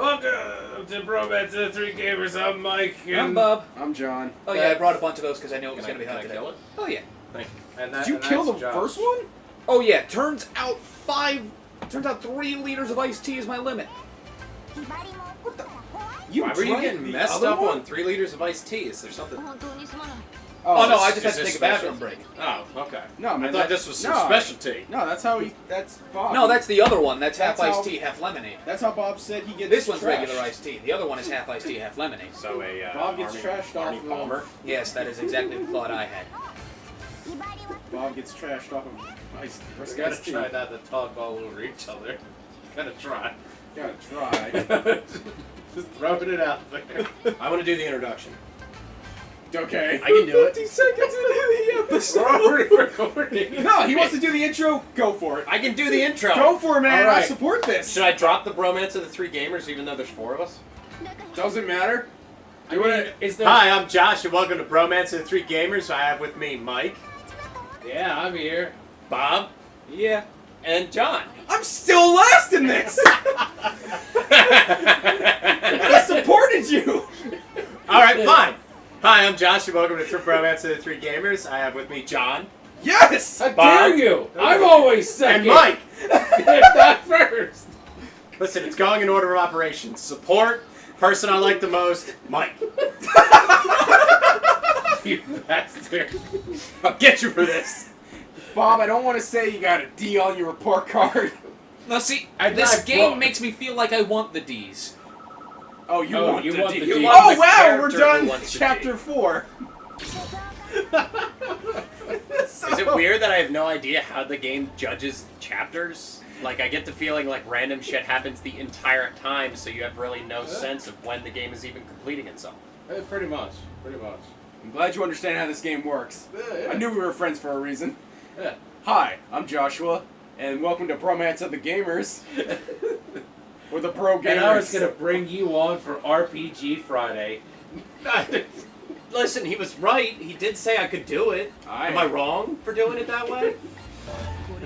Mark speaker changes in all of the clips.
Speaker 1: Welcome to Bromance and the Three Gamers. I'm Mike.
Speaker 2: I'm Bob.
Speaker 3: I'm John.
Speaker 2: Oh yeah, I brought a bunch of those because I knew it was going to be hot
Speaker 1: Can I
Speaker 2: today.
Speaker 1: kill it?
Speaker 2: Oh yeah.
Speaker 1: Thank you.
Speaker 3: Did you kill the first one?
Speaker 2: Oh yeah. Turns out 3 liters of iced tea is my limit.
Speaker 3: What the?
Speaker 4: Why were you
Speaker 3: drank
Speaker 4: getting
Speaker 3: the
Speaker 4: messed
Speaker 3: other
Speaker 4: up
Speaker 3: one?
Speaker 4: on 3 liters of iced tea? Is there something?
Speaker 2: Oh no, I
Speaker 4: is
Speaker 2: just had to
Speaker 4: this
Speaker 2: take a
Speaker 4: special?
Speaker 2: bathroom break.
Speaker 4: Oh, okay.
Speaker 3: No, man.
Speaker 4: I thought this was some
Speaker 3: no,
Speaker 4: specialty.
Speaker 3: No, that's how he. That's Bob.
Speaker 2: No, that's the other one. That's half
Speaker 3: That's
Speaker 2: iced
Speaker 3: how-
Speaker 2: tea, half lemonade.
Speaker 3: That's how Bob said he gets.
Speaker 2: This one's
Speaker 3: trashed.
Speaker 2: regular iced tea. The other one is half iced tea, half lemonade.
Speaker 4: So a
Speaker 3: Bob gets trashed off
Speaker 4: Arnie
Speaker 3: of-
Speaker 4: Palmer.
Speaker 2: Yes, that is exactly the thought I had.
Speaker 3: Bob gets trashed off of iced
Speaker 1: We gotta
Speaker 3: iced tea.
Speaker 1: try not to talk all over each other. Gotta try.
Speaker 3: Gotta try.
Speaker 1: Just throwing it out there.
Speaker 4: I want to do the introduction.
Speaker 3: Okay.
Speaker 4: I can do it.
Speaker 3: 50 seconds into the episode.
Speaker 1: We're already recording.
Speaker 3: No, he wants to do the intro. Go for it.
Speaker 4: I can do the intro.
Speaker 3: Go for it, man.
Speaker 4: All right.
Speaker 3: I support this.
Speaker 4: Should I drop the bromance of the 3 gamers even though there's 4 of us?
Speaker 3: Doesn't matter.
Speaker 1: I mean, is there...
Speaker 4: Hi, I'm Josh and welcome to Bromance of the 3 gamers. I have with me Mike,
Speaker 1: Yeah, I'm here.
Speaker 4: Bob,
Speaker 1: Yeah.
Speaker 4: and John.
Speaker 3: I'm still last in this. I supported you.
Speaker 4: Alright, fine. Hi, I'm Josh and welcome to Bromance of the 3 gamers. I have with me John
Speaker 3: Yes.
Speaker 1: How
Speaker 4: Bob?
Speaker 1: dare you? I'm always second.
Speaker 4: and Mike.
Speaker 1: Not first.
Speaker 4: Listen, it's going in order of operations. Support, person I like the most, Mike.
Speaker 1: You bastard.
Speaker 4: I'll get you for this.
Speaker 3: Bob, I don't want to say you got a D on your report card.
Speaker 2: Now see,
Speaker 1: I
Speaker 2: this
Speaker 1: got
Speaker 2: game
Speaker 1: broke.
Speaker 2: makes me feel like I want the D's.
Speaker 3: Oh, you
Speaker 1: Oh,
Speaker 3: want
Speaker 1: you
Speaker 3: the
Speaker 1: want
Speaker 3: D.
Speaker 1: the
Speaker 4: You
Speaker 1: D.
Speaker 4: want
Speaker 3: Oh
Speaker 4: the
Speaker 3: wow, we're
Speaker 4: character who
Speaker 3: done
Speaker 4: wants the
Speaker 3: chapter
Speaker 4: D.
Speaker 3: 4.
Speaker 4: Is it weird that I have no idea how the game judges chapters? Like, I get the feeling like random shit happens the entire time, so you have really no sense of when the game is even completing itself.
Speaker 1: Pretty much. Pretty much.
Speaker 3: I'm glad you understand how this game works.
Speaker 1: Yeah.
Speaker 3: I knew we were friends for a reason.
Speaker 1: Yeah.
Speaker 3: Hi, I'm Joshua, and welcome to Bromance of the Gamers. We're the pro gamers.
Speaker 1: And I was gonna bring you on for RPG Friday.
Speaker 4: Listen, he was right. He did say I could do it. Am I wrong for doing it that way?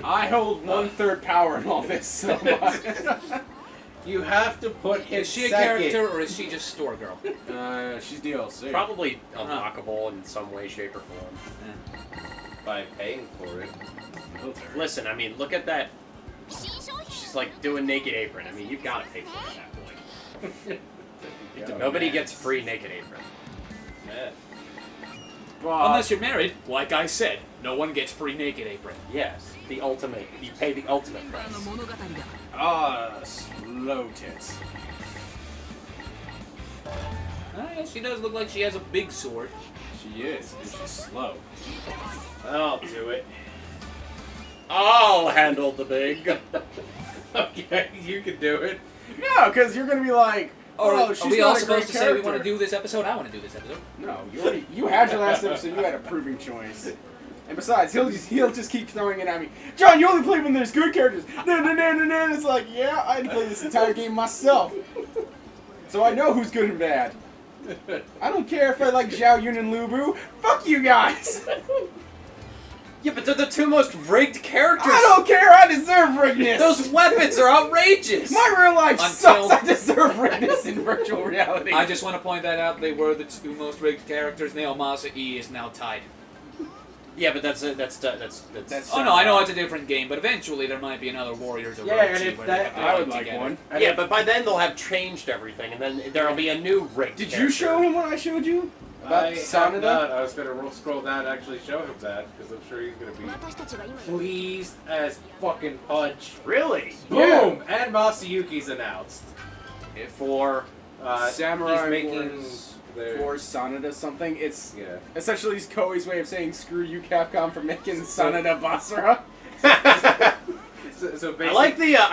Speaker 3: I hold 1/3 power in all this, so
Speaker 1: You have to put him
Speaker 2: Is she a
Speaker 1: second.
Speaker 2: character or is she just store girl?
Speaker 3: she's DLC.
Speaker 4: Probably unlockable in some way, shape, or form.
Speaker 1: By paying for it.
Speaker 3: Military.
Speaker 4: Listen, I mean, look at that. She's like doing Naked Apron. I mean, you've got to pay for it at that point.
Speaker 3: Yeah,
Speaker 4: Nobody
Speaker 3: man.
Speaker 4: gets free Naked Apron.
Speaker 1: Yeah.
Speaker 3: Bob,
Speaker 2: Unless you're married, like I said, no one gets free naked apron.
Speaker 4: Yes, the ultimate. You pay the ultimate price.
Speaker 3: slow tits.
Speaker 2: Oh, yeah, she does look like she has a big sword.
Speaker 3: She is, and she's slow.
Speaker 4: I'll do it. I'll handle the big.
Speaker 1: Okay, you can do it.
Speaker 3: No, because you're gonna be like, oh, she's
Speaker 2: Are we
Speaker 3: not
Speaker 2: all
Speaker 3: a
Speaker 2: supposed
Speaker 3: great
Speaker 2: to say we want to
Speaker 3: character.
Speaker 2: do this episode? I want to do this episode.
Speaker 3: No, you had your last episode. You had a proving choice. And besides, he'll just keep throwing it at me. John, you only play when there's good characters. No. It's like, yeah, I had to play this entire game myself, so I know who's good and bad. I don't care if I like Zhao Yun and Lu Bu. Fuck you guys.
Speaker 4: Yeah, but they're the 2 most rigged characters.
Speaker 3: I don't care. I deserve rigness.
Speaker 4: Those weapons are outrageous.
Speaker 3: My real life
Speaker 2: Until-
Speaker 3: sucks. I deserve rigness in virtual reality.
Speaker 2: I just want to point that out. They were the 2 most rigged characters. Naomasa E is now tied.
Speaker 4: Yeah, but that's
Speaker 2: Oh no, I know it's a different game, but eventually there might be another Warriors of
Speaker 1: Yeah,
Speaker 2: Orochi
Speaker 1: and if
Speaker 2: where
Speaker 1: that-
Speaker 2: they have to
Speaker 3: I
Speaker 2: fight
Speaker 3: would like
Speaker 2: together.
Speaker 3: one.
Speaker 4: yeah, but by then they'll have changed everything, and then there'll be a new rigged.
Speaker 3: Did you
Speaker 4: character.
Speaker 3: show him what I showed you? About
Speaker 1: I have
Speaker 3: Sanada?
Speaker 1: not. I was gonna scroll down and actually show him that, because I'm sure he's gonna be pleased as fucking punch.
Speaker 4: Really?
Speaker 1: Boom! And Masayuki's announced.
Speaker 4: For
Speaker 3: Samurai
Speaker 1: he's making
Speaker 3: Wars
Speaker 1: their...
Speaker 3: for Sanada something. It's
Speaker 1: Yeah.
Speaker 3: essentially Koei's way of saying screw you, Capcom, for making Sanada Basara.
Speaker 1: So
Speaker 4: I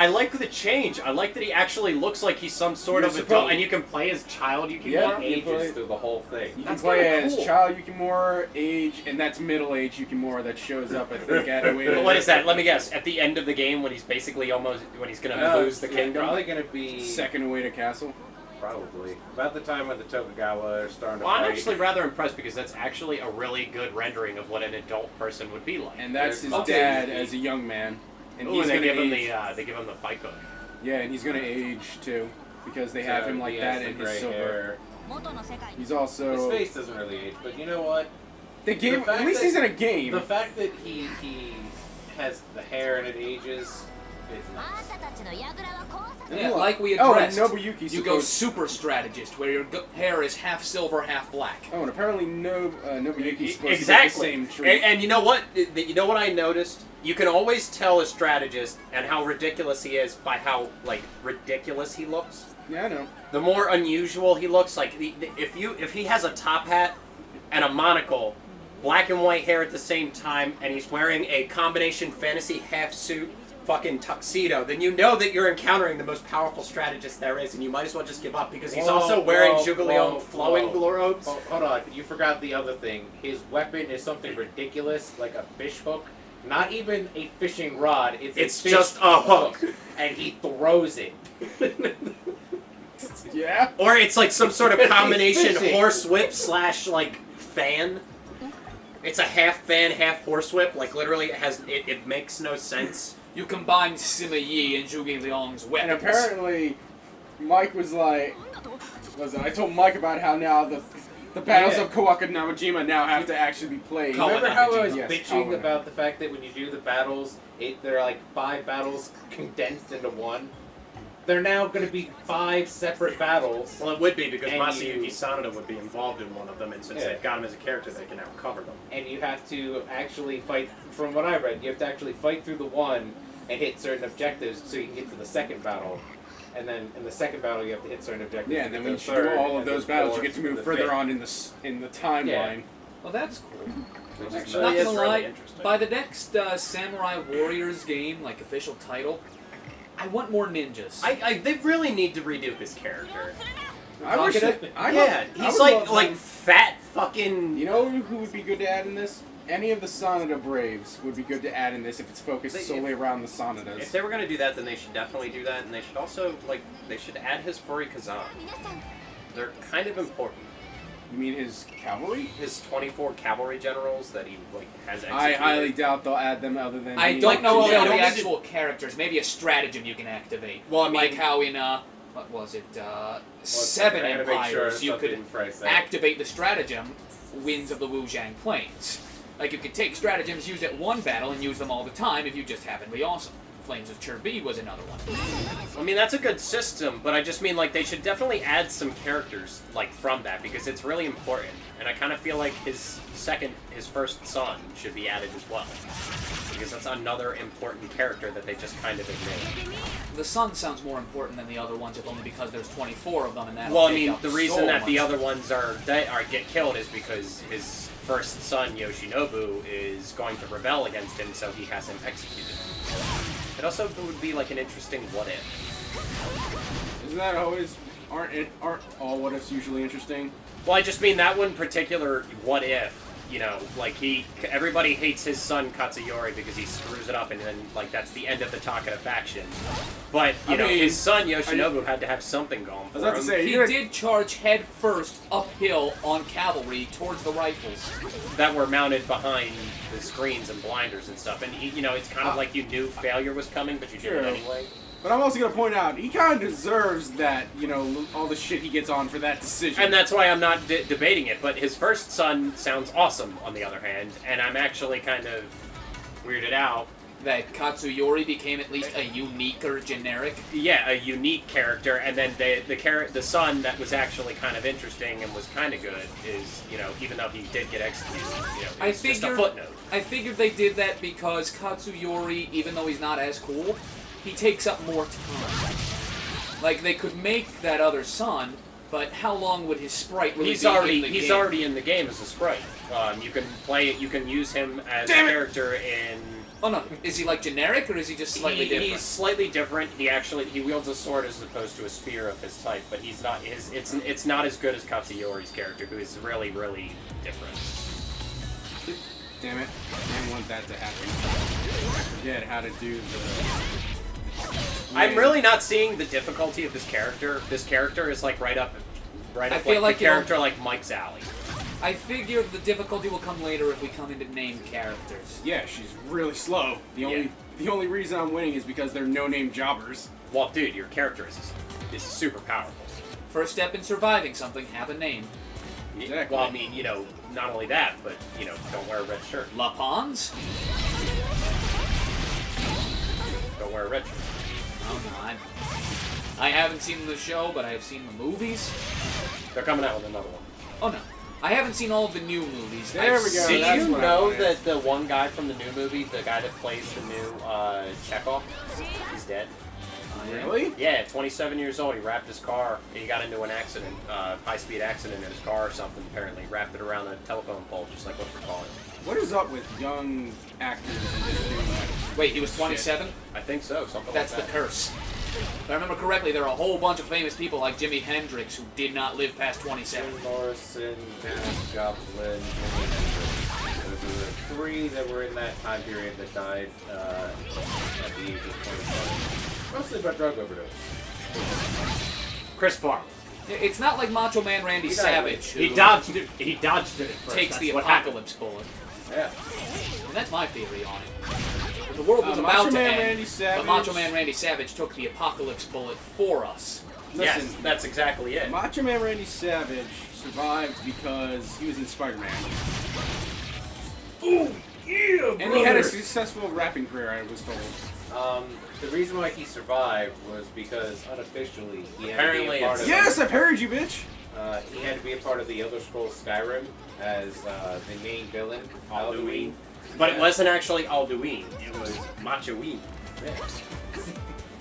Speaker 4: like the change. I like that he actually looks like he's some sort
Speaker 3: You're
Speaker 4: of
Speaker 3: supposed-
Speaker 4: adult, and you can play as child. You can
Speaker 3: Yeah.
Speaker 4: play.
Speaker 1: ages
Speaker 3: play-
Speaker 1: through the whole thing.
Speaker 3: You can
Speaker 4: That's
Speaker 3: play
Speaker 4: kinda
Speaker 3: as
Speaker 4: cool.
Speaker 3: Child Yukimura, age, and that's middle age Yukimura that shows up, I think, at a
Speaker 4: But what is that? Let me guess. At the end of the game, when he's basically when he's gonna lose the kingdom.
Speaker 1: Probably gonna be
Speaker 3: Second away to castle.
Speaker 1: probably about the time when the Tokugawa are starting to
Speaker 4: Well, I'm
Speaker 1: fight.
Speaker 4: actually rather impressed because that's actually a really good rendering of what an adult person would be like.
Speaker 3: And that's his
Speaker 1: Okay.
Speaker 3: dad as a young man. And
Speaker 4: Ooh,
Speaker 3: he's
Speaker 4: they
Speaker 3: gonna
Speaker 4: give him
Speaker 3: age.
Speaker 4: the fight code.
Speaker 3: Yeah, and he's gonna age too. because they have him like that in his silver.
Speaker 1: Hair.
Speaker 3: He's also
Speaker 1: His face doesn't really age, but you know what?
Speaker 3: the game. At least he's in a game.
Speaker 1: The fact that he has the hair and it ages is nice.
Speaker 2: Yeah, like we addressed.
Speaker 3: And Nobuyuki's
Speaker 2: you go super strategist, where your hair is half silver, half black.
Speaker 3: Oh, and apparently Nobuyuki's supposed
Speaker 4: Exactly.
Speaker 3: to get the same treat.
Speaker 4: And you know what? You know what I noticed? You can always tell a strategist and how ridiculous he is by how like ridiculous he looks.
Speaker 3: Yeah, I know.
Speaker 4: The more unusual he looks, like if he has a top hat and a monocle, black and white hair at the same time, and he's wearing a combination fantasy half suit fucking tuxedo, then you know that you're encountering the most powerful strategist there is, and you might as well just give up because he's also wearing Zhuge flowing robes.
Speaker 1: Oh, hold on, you forgot the other thing. His weapon is something ridiculous, like a fish hook. Not even a fishing rod. It's
Speaker 4: just a hook,
Speaker 1: and he throws it.
Speaker 3: Yeah.
Speaker 4: Or it's like some sort of combination
Speaker 1: fishing.
Speaker 4: horse whip / like fan. It's a half fan, half horse whip. Like literally, it makes no sense.
Speaker 2: You combine Sima Yi and Zhuge Liang's weapons.
Speaker 3: And apparently, Mike was like, I told Mike about how now the battles of Kawaka Namajima now have to actually be played.
Speaker 1: Remember how I was
Speaker 3: Yes,
Speaker 1: bitching
Speaker 3: Kawana.
Speaker 1: about the fact that when you do the battles, there are like 5 battles condensed into one? They're now going to be 5 separate battles.
Speaker 4: Well, it would be because
Speaker 1: And
Speaker 4: Masayuki Sanada would be involved in one of them, and since
Speaker 1: Yeah.
Speaker 4: they've got him as a character, they can now cover them.
Speaker 1: And you have to actually fight, from what I read, you have to actually fight through the one and hit certain objectives so you can get to the second battle. And then in the second battle, you have to hit certain objectives.
Speaker 3: Yeah,
Speaker 1: to
Speaker 3: and then
Speaker 1: get
Speaker 3: once
Speaker 1: to
Speaker 3: you
Speaker 1: the
Speaker 3: do
Speaker 1: third,
Speaker 3: all of
Speaker 1: and the
Speaker 3: those battles, you
Speaker 1: fourth,
Speaker 3: get to move
Speaker 1: the
Speaker 3: further
Speaker 1: fifth.
Speaker 3: on in the timeline.
Speaker 1: Yeah.
Speaker 2: Well, that's cool.
Speaker 1: Which is
Speaker 2: Not
Speaker 1: nice.
Speaker 2: gonna
Speaker 4: really
Speaker 2: lie,
Speaker 4: interesting.
Speaker 2: by the next Samurai Warriors game, like official title, I want more ninjas.
Speaker 4: They really need to redo his character.
Speaker 3: I wish that,
Speaker 4: He's like fat fucking.
Speaker 3: You know who would be good to add in this? Any of the Sanada Braves would be good to add in this if it's focused solely around the Sanadas.
Speaker 4: If they were gonna do that, then they should definitely do that, and they should also they should add his Furi Kazan. They're kind of important.
Speaker 3: You mean his cavalry?
Speaker 4: His 24 cavalry generals that he has executed.
Speaker 3: I highly doubt they'll add them other than.
Speaker 2: I
Speaker 3: being
Speaker 2: don't know
Speaker 4: they
Speaker 2: about
Speaker 4: don't
Speaker 2: the
Speaker 4: need
Speaker 2: actual characters. Maybe a stratagem you can activate.
Speaker 4: Well, I mean-
Speaker 2: like how in what was it? Seven
Speaker 1: I gotta make sure
Speaker 2: Empires, you could
Speaker 1: something before I say it.
Speaker 2: activate the stratagem, Winds of the Wujiang Plains. Like you could take stratagems used at one battle and use them all the time if you just happen to be awesome. Flames of Cherbi was another one.
Speaker 4: I mean, that's a good system, but I just mean, like, they should definitely add some characters, like, from that, because it's really important. And I kind of feel like his first son should be added as well. Because that's another important character that they just kind of ignored.
Speaker 2: The sun sounds more important than the other ones, if only because there's 24 of them, and that.
Speaker 4: Well, I mean, the reason that the other ones are get killed is because his first son, Yoshinobu, is going to rebel against him, so he has him executed. It also would be like an interesting what if.
Speaker 3: Isn't that always? Aren't all what ifs usually interesting?
Speaker 4: Well, I just mean that one particular what if. You know, like everybody hates his son Katsuyori because he screws it up, and then like that's the end of the Takeda faction. But you know, his son Yoshinobu had to have something going for
Speaker 3: I was about to
Speaker 4: him.
Speaker 3: say,
Speaker 2: He did charge head first uphill on cavalry towards the rifles.
Speaker 4: That were mounted behind the screens and blinders and stuff. And you know, it's kind of like you knew failure was coming, but you did it anyway.
Speaker 3: But I'm also gonna point out he kind of deserves that. You know, all the shit he gets on for that decision.
Speaker 4: And that's why I'm not debating it. But his first son sounds awesome, on the other hand, and I'm actually kind of weirded out.
Speaker 2: That Katsuyori became at least a unique or generic.
Speaker 4: Yeah, a unique character, and then the son that was actually kind of interesting and was kind of good is, you know, even though he did get executed, you know, it's just a footnote.
Speaker 2: I figured they did that because Katsuyori, even though he's not as cool, he takes up more time. Like, they could make that other son, but how long would his sprite really
Speaker 4: He's
Speaker 2: be
Speaker 4: already
Speaker 2: in the game?
Speaker 4: already in the game as a sprite. You can play it. You can use him as a character in.
Speaker 2: Oh no, is he like generic or is he just slightly different?
Speaker 4: He's slightly different. He wields a sword as opposed to a spear of his type, but he's not. It's not as good as Katsuyori's character, who is really really different.
Speaker 3: Damn it! I didn't want that to happen. I forget how to do the.
Speaker 4: I'm really not seeing the difficulty of this character. This character is like right up
Speaker 2: feel like
Speaker 4: the character like Mike's alley.
Speaker 2: I figure the difficulty will come later if we come into named characters.
Speaker 3: Yeah, she's really slow. The only reason I'm winning is because they're no-name jobbers.
Speaker 4: Well, dude, your character is super powerful.
Speaker 2: First step in surviving something, have a name.
Speaker 3: Exactly.
Speaker 4: Well, I mean, you know, not only that, but, you know, don't wear a red shirt.
Speaker 2: La Pons?
Speaker 4: Don't wear a red shirt.
Speaker 2: Oh, no, I haven't seen the show, but I have seen the movies.
Speaker 4: They're coming out with another one.
Speaker 2: Oh, no. I haven't seen all of the new movies.
Speaker 3: There
Speaker 2: I've
Speaker 3: we go.
Speaker 2: seen-
Speaker 3: That's
Speaker 4: Did you
Speaker 3: what I
Speaker 4: know
Speaker 3: wanted.
Speaker 4: that the one guy from the new movie, the guy that plays the new Chekhov, he's dead?
Speaker 3: Really?
Speaker 4: Yeah, 27 years old. He wrapped his car. He got into an accident, high-speed accident in his car or something, apparently. Wrapped it around a telephone pole, just like what you're calling it.
Speaker 3: What is up with young actors in this new
Speaker 2: Wait, he was 27?
Speaker 4: I think so, something
Speaker 2: That's
Speaker 4: like
Speaker 2: the
Speaker 4: that.
Speaker 2: curse. If I remember correctly, there are a whole bunch of famous people like Jimi Hendrix who did not live past 27.
Speaker 1: Jim Morrison, Janis Joplin, Jimi Hendrix. Those are the three that were in that time period that died at the age of 27. Mostly by drug overdose.
Speaker 4: Chris Farley.
Speaker 2: It's not like Macho Man Randy
Speaker 1: He died.
Speaker 2: Savage who
Speaker 4: He dodged it. He dodged it at first.
Speaker 2: takes
Speaker 4: That's
Speaker 2: the
Speaker 4: what happened.
Speaker 2: apocalypse bullet.
Speaker 1: Yeah.
Speaker 2: And that's my theory on it. If the world was
Speaker 3: Macho
Speaker 2: about to
Speaker 3: Man
Speaker 2: end,
Speaker 3: Randy Savage.
Speaker 2: but Macho Man Randy Savage took the apocalypse bullet for us.
Speaker 4: Yes,
Speaker 3: Listen,
Speaker 4: that's exactly it.
Speaker 3: Macho Man Randy Savage survived because he was in Spider-Man.
Speaker 1: Ooh, yeah,
Speaker 3: And he had a successful rapping career, I was told.
Speaker 1: The reason why he survived was because unofficially he had to
Speaker 4: Apparently
Speaker 1: be a part
Speaker 4: it's-
Speaker 1: of.
Speaker 3: Yes, I've heard you, bitch!
Speaker 1: He had to be a part of the Elder Scrolls Skyrim as the main villain,
Speaker 4: Alduin. But it wasn't actually Alduin. It was Machoine.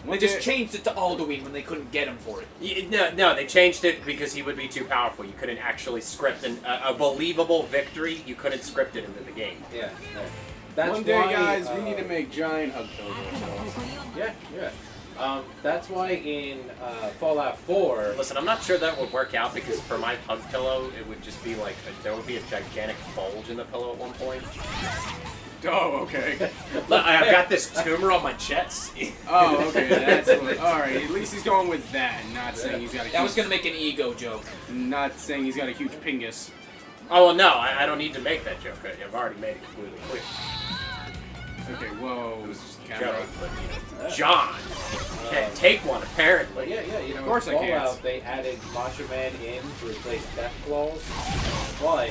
Speaker 2: They just changed it to Alduin when they couldn't get him for it.
Speaker 4: No, they changed it because he would be too powerful. You couldn't actually script a believable victory. You couldn't script it into the game.
Speaker 1: Yeah. That's
Speaker 3: One day,
Speaker 1: why,
Speaker 3: guys, we need to make giant hug pillows ourselves.
Speaker 1: Yeah. That's why in Fallout 4.
Speaker 4: Listen, I'm not sure that would work out because for my hug pillow, it would just be like there would be a gigantic bulge in the pillow at one point.
Speaker 3: Oh, okay.
Speaker 4: Look, I've got this tumor on my chest.
Speaker 3: Oh, okay, that's what, alright, at least he's going with that, and not saying he's got a huge...
Speaker 2: I was gonna make an ego joke.
Speaker 3: Not saying he's got a huge pingus.
Speaker 4: Oh well, no, I don't need to make that joke. I've already made it completely clear.
Speaker 3: Okay, whoa,
Speaker 4: It was just a
Speaker 3: camera.
Speaker 4: joke, but you know, John can't take one apparently.
Speaker 1: But yeah, you know,
Speaker 3: Of course
Speaker 1: in
Speaker 3: I can't.
Speaker 1: Fallout they added Macho Man in to replace Death Claws. But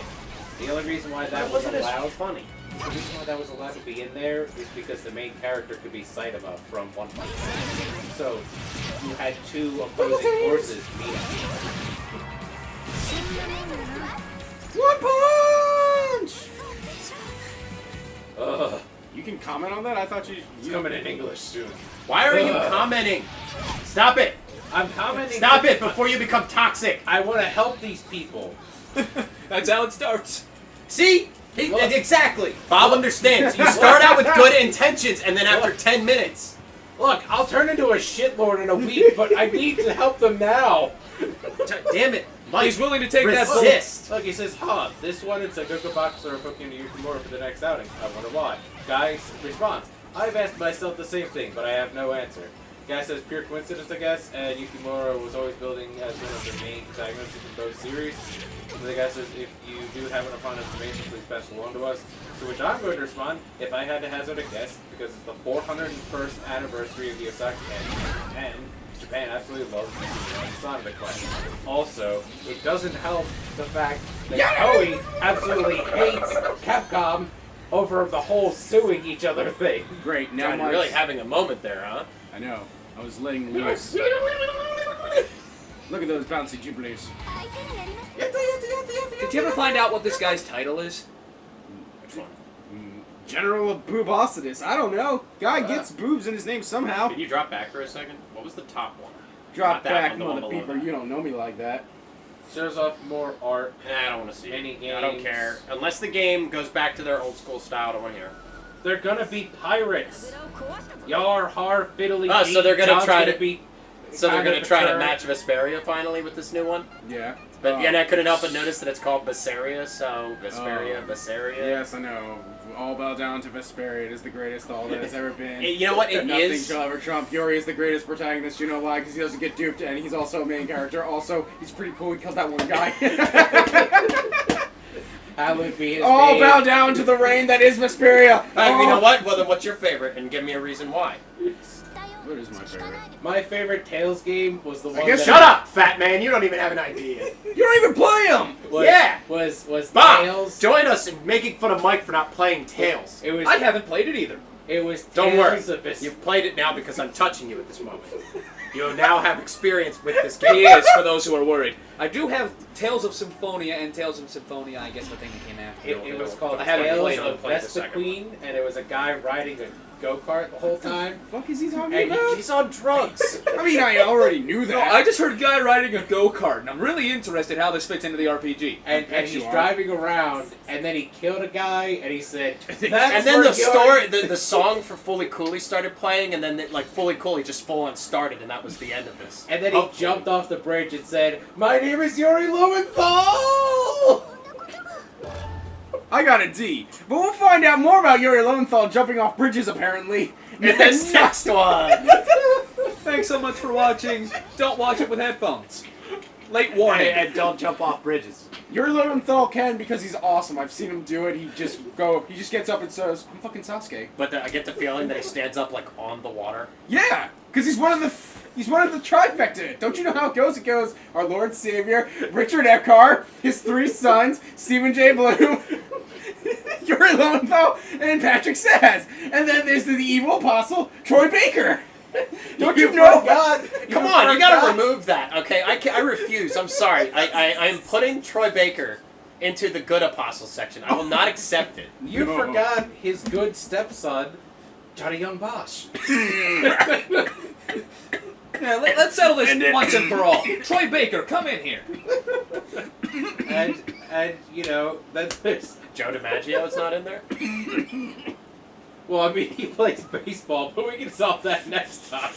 Speaker 1: the only reason why that was allowed
Speaker 4: funny.
Speaker 1: The reason why that was allowed to be in there is because the main character could be Saitama from One Punch Man. So you had two opposing forces meeting.
Speaker 3: One punch!
Speaker 1: Ugh.
Speaker 3: You can comment on that? I thought you...
Speaker 1: It's coming in English soon.
Speaker 4: Why are you commenting? Stop it!
Speaker 1: I'm commenting.
Speaker 4: Stop it before you become toxic.
Speaker 1: I want to help these people.
Speaker 2: That's how it starts.
Speaker 4: See?
Speaker 1: Look.
Speaker 4: Exactly. Bob understands. You start out with good intentions, and then after 10 minutes,
Speaker 1: Look, I'll turn into a shitlord in a week, but I need to help them now.
Speaker 4: damn it, Mike.
Speaker 2: He's willing to take that bullet.
Speaker 4: resist.
Speaker 1: Look, he says, this one it's a Goku Box or a Pokemon Yukimura for the next outing. I wonder why. Guy responds, I've asked myself the same thing, but I have no answer. Guy says, pure coincidence, I guess, and Yukimura was always building as one of the main protagonists in both series. And the guy says, if you do have an opponent information, please pass it along to us. To which I'm going to respond, if I had to hazard a guess, because it's the 401st anniversary of the Osaka Game, and Japan absolutely loves the Sonic the Quest. Also, it doesn't help the fact that Koei absolutely hates Capcom over the whole suing each other thing.
Speaker 3: Great, now
Speaker 4: John, you're
Speaker 3: Mike's...
Speaker 4: really having a moment there, huh?
Speaker 3: I know. I was letting loose. Look at those bouncy jubilees.
Speaker 2: Did you ever find out what this guy's title is?
Speaker 4: Which one?
Speaker 3: General of Boobositus. I don't know. Guy gets boobs in his name somehow.
Speaker 4: Can you drop back for a second? What was the top one?
Speaker 3: Drop
Speaker 4: Not that
Speaker 3: back,
Speaker 4: one, the one
Speaker 3: mother
Speaker 4: below
Speaker 3: peeper.
Speaker 4: that.
Speaker 3: You don't know me like that.
Speaker 1: Shows off more art.
Speaker 4: Nah, I don't want to see
Speaker 1: Any
Speaker 4: it. I don't
Speaker 1: games?
Speaker 4: care. Unless the game goes back to their old school style, I don't want to hear.
Speaker 1: They're gonna be pirates. Yar har fiddly.
Speaker 4: Oh, so they're gonna
Speaker 1: John's
Speaker 4: try to-
Speaker 1: be.
Speaker 4: So they're
Speaker 1: kind
Speaker 4: going
Speaker 1: of
Speaker 4: to try to
Speaker 1: deterrent.
Speaker 4: match Vesperia finally with this new one?
Speaker 3: Yeah.
Speaker 4: But again, I couldn't help but notice that it's called Vesperia, so Vesperia,
Speaker 3: Oh.
Speaker 4: Vesperia.
Speaker 3: Yes, I know. All bow down to Vesperia. It is the greatest all that has ever been.
Speaker 4: You know what? It
Speaker 3: Nothing
Speaker 4: is.
Speaker 3: shall ever trump. Yori is the greatest protagonist. You know why? Because he doesn't get duped, and he's also a main character. Also, he's pretty cool. He killed that one guy.
Speaker 1: Hallowed be his
Speaker 3: All
Speaker 1: name.
Speaker 3: bow down to the reign that is Vesperia.
Speaker 4: You know what? Well, then what's your favorite? And give me a reason why.
Speaker 3: What is my favorite?
Speaker 1: My favorite Tales game was the one
Speaker 3: guess
Speaker 1: that
Speaker 4: Shut up, fat man. You don't even have an idea.
Speaker 3: You don't even play them!
Speaker 1: was,
Speaker 4: Yeah.
Speaker 1: was
Speaker 4: Bob,
Speaker 1: Tales.
Speaker 4: join us in making fun of Mike for not playing Tales.
Speaker 1: It was
Speaker 2: I haven't played it either.
Speaker 1: it was
Speaker 4: Don't
Speaker 1: Tales
Speaker 4: worry.
Speaker 1: of Ves-
Speaker 4: You've played it now because I'm touching you at this moment. You now have experience with this
Speaker 2: He
Speaker 4: game.
Speaker 2: is, for those who are worried. I do have Tales of Symphonia and Tales of Symphonia, I guess the thing that came after.
Speaker 1: It was called
Speaker 2: I haven't
Speaker 1: Tales
Speaker 2: played
Speaker 1: of
Speaker 4: the
Speaker 1: Vesta
Speaker 4: second
Speaker 1: Queen, and it was a guy riding a go-kart the whole time.
Speaker 3: What the fuck is he talking
Speaker 1: And
Speaker 3: about?
Speaker 4: He's on drugs.
Speaker 3: I mean, I already knew that.
Speaker 2: No, I just heard a guy riding a go-kart, and I'm really interested how this fits into the RPG.
Speaker 1: And
Speaker 3: bet
Speaker 1: he's
Speaker 3: you are.
Speaker 1: driving around, and then he killed a guy, and he said,
Speaker 4: And then the
Speaker 1: for your-"
Speaker 4: story, the song for Fully Cooley started playing, and then like Fully Cooley just full on started, and that was the end of this.
Speaker 1: And then he jumped off the bridge and said, "My name is Yuri Lowenthal!"
Speaker 3: I got a D. But we'll find out more about Yuri Lowenthal jumping off bridges, apparently.
Speaker 4: And then next one.
Speaker 2: Thanks so much for watching. Don't watch it with headphones. Late warning.
Speaker 4: And don't jump off bridges.
Speaker 3: Yuri Lowenthal can because he's awesome. I've seen him do it. He just gets up and says, "I'm fucking Sasuke."
Speaker 4: But I get the feeling that he stands up like on the water.
Speaker 3: Yeah, because he's one of the trifecta. Don't you know how it goes? It goes our Lord Savior, Richard Epcar, his 3 sons, Stephen J. Bloom, Yuri Lowenthal, and Patrick Saz. And then there's the evil apostle, Troy Baker. Don't you know?
Speaker 4: Come on, you gotta remove that, okay? I refuse. I'm sorry. I'm putting Troy Baker into the good apostle section. I will not accept it.
Speaker 1: You
Speaker 3: No.
Speaker 1: forgot his good stepson, Johnny Young Bosch.
Speaker 2: Yeah, let's settle this once and for all. Troy Baker, come in here.
Speaker 1: and you know, that's...
Speaker 4: Joe DiMaggio is not in there?
Speaker 1: Well, I mean, he plays baseball, but we can solve that next time.